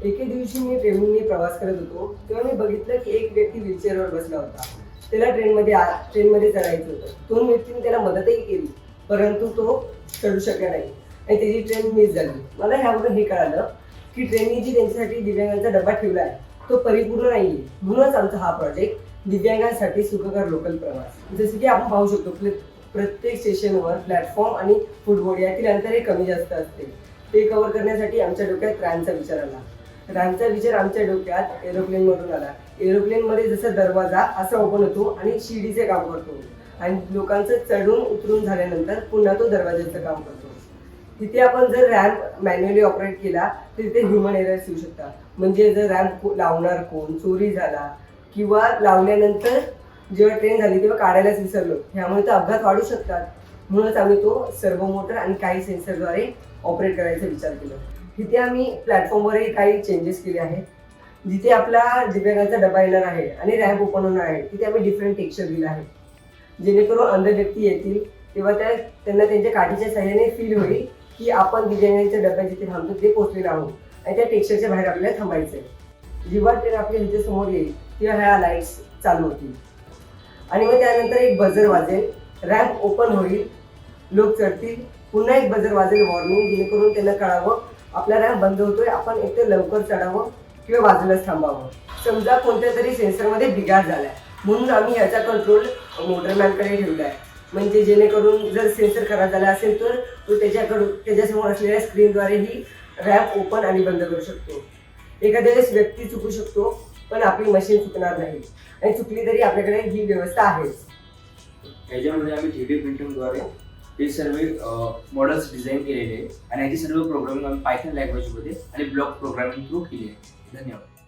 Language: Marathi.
एके दिवशी मी ट्रेनने प्रवास करत होतो तेव्हा मी बघितलं की एक व्यक्ती व्हीलचेअरवर बसला होता. त्याला ट्रेनमध्ये चढायचं होतं. दोन व्यक्तींनी त्याला मदतही केली, परंतु तो चढू शकला नाही आणि त्याची ट्रेन मिस झाली. मला ह्यावरून हे कळालं की ट्रेननी जी त्यांच्यासाठी दिव्यांगांचा डबा ठेवला आहे तो परिपूर्ण नाहीये. म्हणूनच आमचा हा प्रोजेक्ट दिव्यांगांसाठी सुखकर लोकल प्रवास. जसं की आपण पाहू शकतो प्रत्येक स्टेशनवर प्लॅटफॉर्म आणि फुटबोर्ड यातील अंतर हे कमी जास्त असते. ते कव्हर करण्यासाठी आमच्या डोक्यात रॅनचा विचार आला. रॅनचा विचार आमच्या डोक्यात एरोप्लेनमधून आला. एरोप्लेनमध्ये जसा दरवाजा असा ओपन होतो आणि शिडीचे काम करतो आणि लोकांचं चढून उतरून झाल्यानंतर पुन्हा तो दरवाजाचं काम करतो. तिथे आपण जर रॅम्प मॅन्युअली ऑपरेट केला तर तिथे ह्युमन एरर्स येऊ शकतात. म्हणजे जर रॅम्प लावणार कोण, चोरी झाला किंवा लावल्यानंतर जेव्हा ट्रेन झाली तेव्हा काढायलाच विसरलो, ह्यामुळे तर अपघात वाढू शकतात. म्हणूनच आम्ही तो सर्वो मोटर आणि काही सेन्सरद्वारे ऑपरेट करायचा विचार केला. तिथे आम्ही प्लॅटफॉर्मवरही काही चेंजेस केले आहेत. जिथे आपला दिव्यांगाचा डबा येणार आहे आणि रॅम्प ओपन होणार आहे तिथे आम्ही डिफरंट टेक्स्चर दिला आहे, जेणेकरून अंध व्यक्ती येतील तेव्हा त्यांना त्यांच्या काठीच्या साह्याने फील होईल की आपण दिव्यांगांच्या डब्यात जिथे थांबतो ते पोहोचलेलो आहोत आणि त्या टेक्स्चरच्या बाहेर आपल्याला थांबायचं आहे. जेव्हा ट्रेन आपल्या ह्याच्या समोर येईल तेव्हा ह्या लाईट्स चालू होतील आणि मग त्यानंतर एक बजर वाजेल, रॅम्प ओपन होईल, लोक चढतील, पुन्हा एक बजर वाजेल वॉर्निंग, जेणेकरून त्यांना कळावं आपला रॅम्प बंद होतोय, आपण एकतर लवकर चढावं किंवा बाजूलाच थांबावं. समजा कोणत्या तरी सेन्सरमध्ये बिघाड झालाय म्हणून आम्ही ह्याचा कंट्रोल मोटरमॅनकडे ठेवला आहे. म्हणजे जेणेकरून जर सेन्सर खराब झाला असेल तर तो त्याच्यासमोर असलेल्या स्क्रीनद्वारे ही रॅम्प ओपन आणि बंद करू शकतो. एखाद्या वेळेस व्यक्ती चुकू शकतो पण आपली मशीन चुकणार नाही आणि चुकली तरी आपल्याकडे ही व्यवस्था आहेच. याच्यामध्ये आम्ही 3D प्रिंटिंगद्वारे हे सर्व मॉडेल्स डिझाईन केलेले आहे आणि याची सर्व प्रोग्रामिंग आम्ही पायथन लँग्वेजमध्ये आणि ब्लॉक प्रोग्रामिंग थ्रू केली आहे. धन्यवाद.